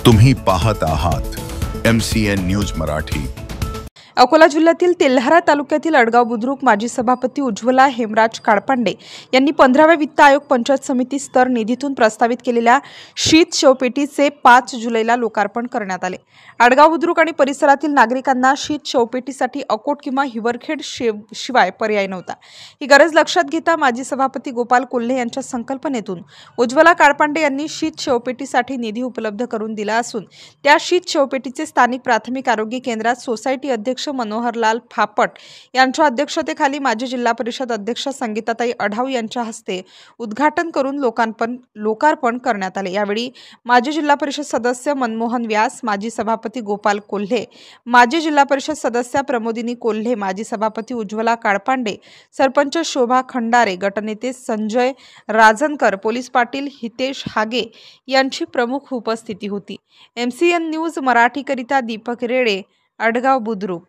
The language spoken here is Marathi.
तुम्ही पाहत आहात MCN न्यूज मराठी। अकोला जिल्ह्यातील तेल्हारा तालुक्यातील अडगाव बुद्रुक माजी सभापती उज्ज्वला हेमराज काळपांडे यांनी 15व्या वित्त आयोग पंचायत समिती स्तर निधीतून प्रस्तावित केलेल्या शीत शवपेटीचे 5 जुलैला लोकार्पण करण्यात आले। अडगाव बुद्रुक आणि परिसरातील नागरिकांना शीत शवपेटीसाठी अकोट किंवा हिवरखेड शिवाय पर्याय नव्हता। ही गरज लक्षात घेता माजी सभापती गोपाल कोल्हे यांच्या संकल्पनेतून उज्ज्वला काळपांडे यांनी शीत शवपेटीसाठी निधी उपलब्ध करून दिला असून त्या शीत शवपेटीचे स्थानिक प्राथमिक आरोग्य केंद्रात सोसायटी अध्यक्ष मनोहरलाल फापट यांच्या अध्यक्षतेखाली माजी जिल्हा परिषद अध्यक्ष संगीताताई अढाव यांच्या हस्ते उद्घाटन करून लोकार्पण करण्यात आले। यावेळी माजी जिल्हा परिषद सदस्य मनमोहन व्यास, माजी सभापती गोपाल कोल्हे, माजी जिल्हा परिषद सदस्य प्रमोदिनी कोल्हे, माजी सभापती उज्ज्वला काळपांडे, सरपंच शोभा खंडारे, गटनेते संजय राजनकर, पोलीस पाटील हितेश हागे यांची प्रमुख उपस्थिती होती। MCN न्यूज मराठी करिता दीपक रेडे, अडगाव बुद्रुक।